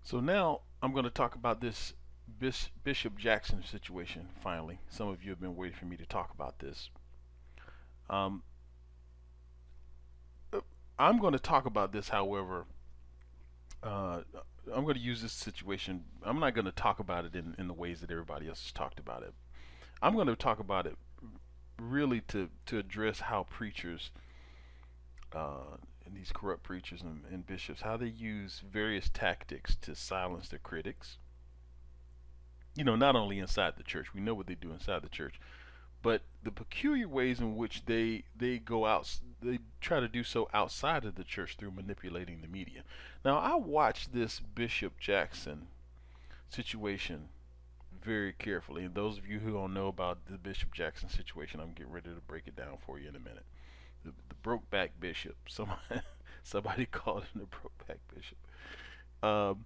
So now I'm going to talk about this Bishop Jackson situation. Finally, some of you have been waiting for me to talk about this. Um, I'm going to talk about this, however, uh, I'm going to use this situation. I'm not going to talk about it in the ways that everybody else has talked about it. I'm going to talk about it really to address how preachers, and these corrupt preachers and bishops, how they use various tactics to silence their critics. Not only inside the church, we know what they do inside the church, but the peculiar ways in which they go out, they try to do so outside of the church through manipulating the media. Now, I watched this Bishop Jackson situation very carefully, and those of you who don't know about the Bishop Jackson situation, I'm getting ready to break it down for you in a minute. The Brokeback Bishop, somebody called him the Brokeback Bishop. Um,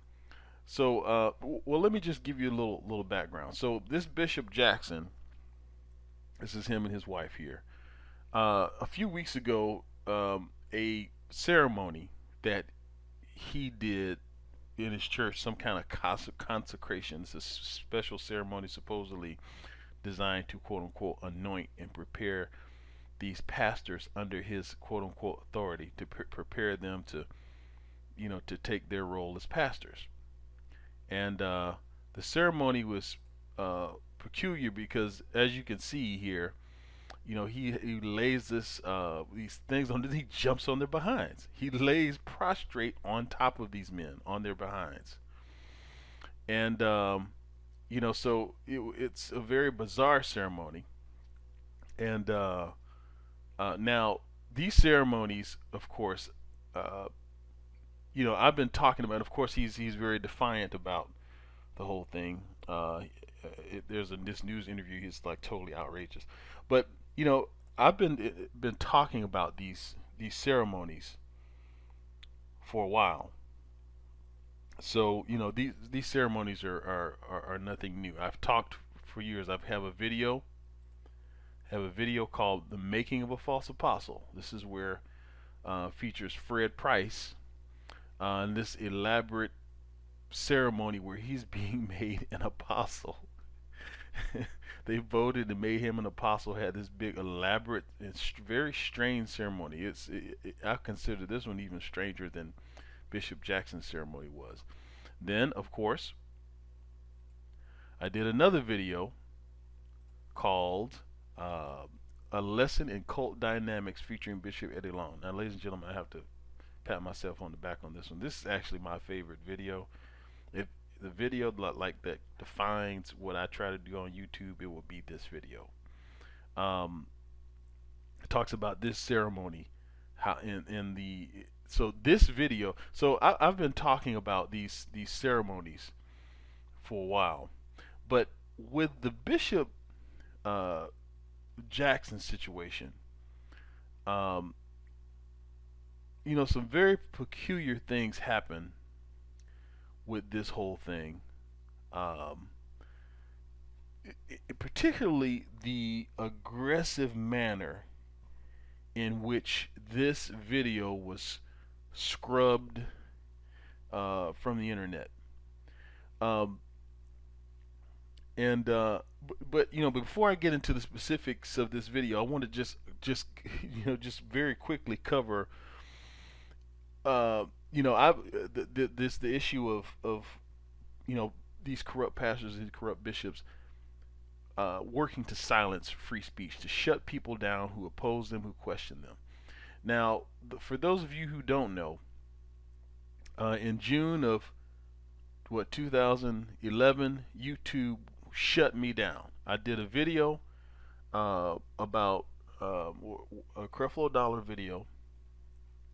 well, let me just give you a little background. So this Bishop Jackson, this is him and his wife here. A few weeks ago, a ceremony that he did in his church, some kind of consecration. It's a special ceremony supposedly designed to quote unquote anoint and prepare these pastors under his quote unquote authority to prepare them to take their role as pastors. And the ceremony was peculiar because, as you can see here, he lays these things on. He jumps on their behinds. He lays prostrate on top of these men on their behinds, and so it's a very bizarre ceremony. And now these ceremonies, of course, uh, I've been talking about. Of course, he's very defiant about the whole thing. There's this news interview. He's like totally outrageous, but you know, I've been talking about these ceremonies for a while. So these ceremonies are nothing new. I've talked for years. I have a video called "The Making of a False Apostle." This is where features Fred Price in this elaborate ceremony where he's being made an apostle. They voted and made him an apostle. Had this big, elaborate, and very strange ceremony. I consider this one even stranger than Bishop Jackson's ceremony was. Then, of course, I did another video called "A Lesson in Cult Dynamics" featuring Bishop Eddie Long. Now, ladies and gentlemen, I have to pat myself on the back on this one. This is actually my favorite video. If the video like that defines what I try to do on YouTube, it will be this video. Um, it talks about this ceremony, how in the so this video. So I've been talking about these ceremonies for a while, but with the Bishop uh, Jackson situation, um, some very peculiar things happen with this whole thing. Um, Particularly the aggressive manner in which this video was scrubbed from the internet. Um, and but before I get into the specifics of this video, I want to just just very quickly cover I the issue of you know these corrupt pastors and corrupt bishops working to silence free speech, to shut people down who oppose them, who question them. Now, for those of you who don't know, in June of 2011, YouTube shut me down. I did a video about a Creflo Dollar video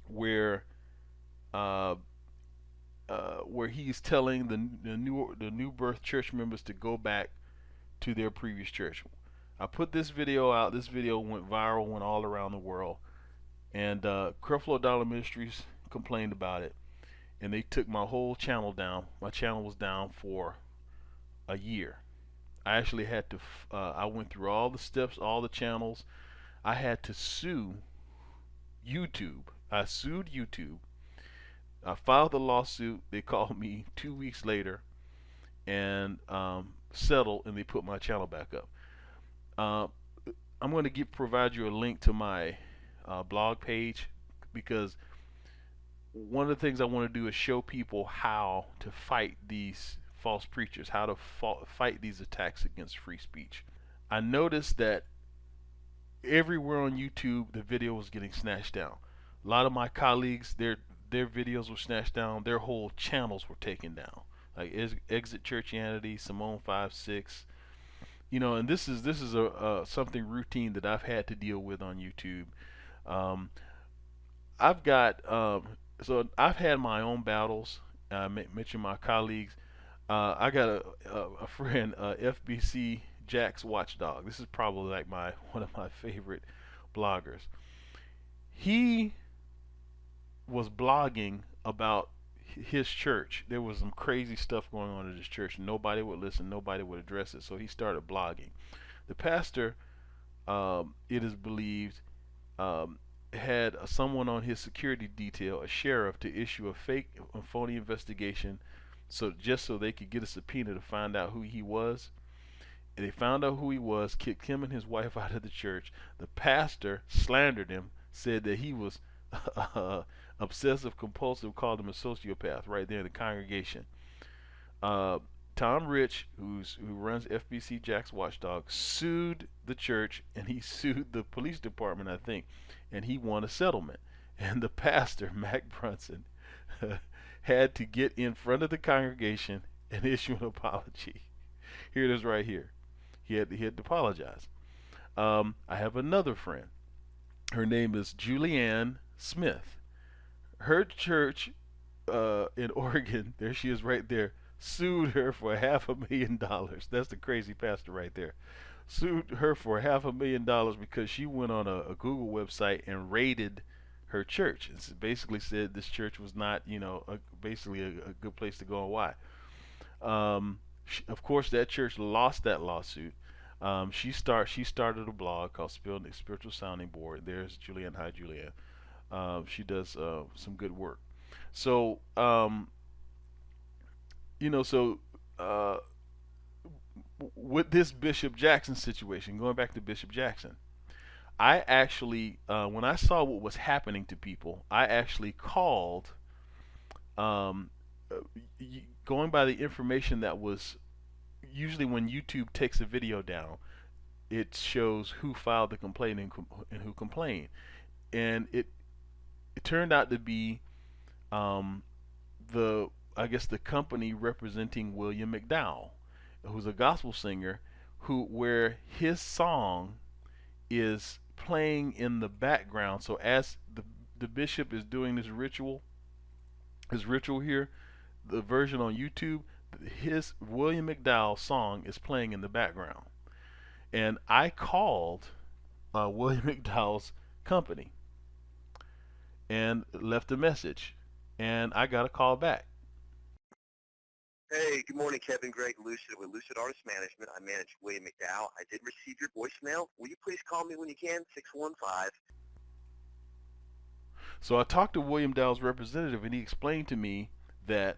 where uh, where he's telling the new birth church members to go back to their previous church. I put this video out. This video went viral, went all around the world, and Creflo Dollar Ministries complained about it, and they took my whole channel down. My channel was down for a year. I actually had to. I went through all the steps, all the channels. I had to sue YouTube. I sued YouTube I filed the lawsuit. They called me 2 weeks later and settled, and they put my channel back up. Uh, I'm going to provide you a link to my blog page, because one of the things I want to do is show people how to fight these false preachers, how to fight these attacks against free speech. I noticed that everywhere on YouTube the video was getting snatched down. A lot of my colleagues, their videos were snatched down. Their whole channels were taken down. Like Exit Churchianity, Simone 5-6, and this is something routine that I've had to deal with on YouTube. Um, I've got so I've had my own battles. I mentioned my colleagues. I got a friend, FBC Jack's Watchdog. This is probably like one of my favorite bloggers. He was blogging about his church. There was some crazy stuff going on at his church. Nobody would listen. Nobody would address it. So he started blogging. The pastor, it is believed, had someone on his security detail, a sheriff, to issue a fake and phony investigation, just so they could get a subpoena to find out who he was. And they found out who he was, kicked him and his wife out of the church. The pastor slandered him, said that he was obsessive compulsive, called him a sociopath right there in the congregation. Tom Rich, who runs FBC Jack's Watchdog, sued the church, and he sued the police department, I think, and he won a settlement. And the pastor, Mac Brunson, had to get in front of the congregation and issue an apology. Here it is right here. He had to apologize. I have another friend. Her name is Julianne Smith. Her church in Oregon, there she is right there, sued her for $500,000. That's the crazy pastor right there. Sued her for $500,000 because she went on a Google website and raided her church. It basically said this church was not, basically a good place to go, and why. Of course, that church lost that lawsuit. She started a blog called Spiritual Sounding Board. There's Julianne. Hi, Julianne. She does some good work. So, with this Bishop Jackson situation, going back to Bishop Jackson, I actually, when I saw what was happening to people, I actually called, going by the information that was, usually when YouTube takes a video down, it shows who filed the complaint and who complained. And it turned out to be I guess the company representing William McDowell, who's a gospel singer, where his song is playing in the background. So as the bishop is doing his ritual here, the version on YouTube, his William McDowell song is playing in the background. And I called William McDowell's company and left a message, and I got a call back. Hey, good morning, Kevin. Greg Lucid with Lucid Artist Management. I manage William McDowell. I did receive your voicemail. Will you please call me when you can? 615. So I talked to William McDowell's representative, and he explained to me that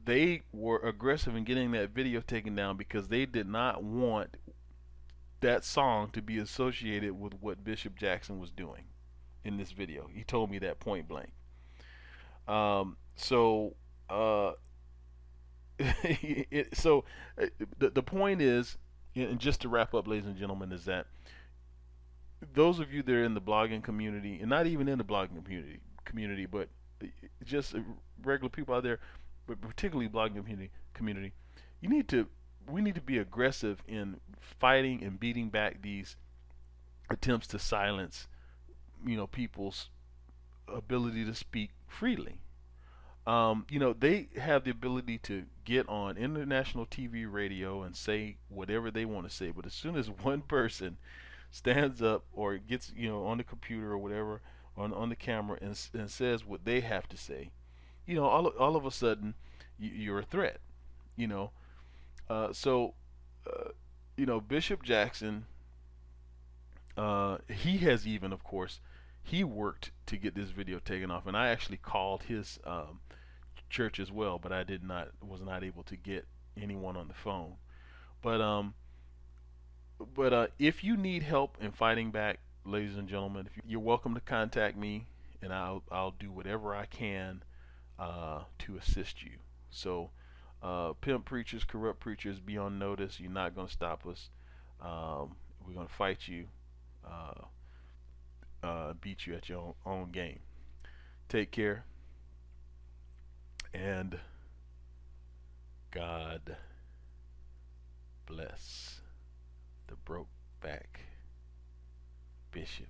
they were aggressive in getting that video taken down because they did not want that song to be associated with what Bishop Jackson was doing in this video. He told me that point blank. The point is, and just to wrap up, ladies and gentlemen, is that those of you that are in the blogging community, and not even in the blogging community, but just regular people out there, but particularly blogging community, we need to be aggressive in fighting and beating back these attempts to silence, people's ability to speak freely. They have the ability to get on international TV, radio, and say whatever they want to say. But as soon as one person stands up or gets, on the computer or whatever, on the camera and says what they have to say, all of a sudden you're a threat. Bishop Jackson, he has even, of course, he worked to get this video taken off, and I actually called his church as well, but I was not able to get anyone on the phone. But if you need help in fighting back, ladies and gentlemen, you're welcome to contact me, and I'll do whatever I can to assist you. So, pimp preachers, corrupt preachers, be on notice. You're not going to stop us. We're going to fight you, beat you at your own game. Take care, and God bless the Brokeback Bishop.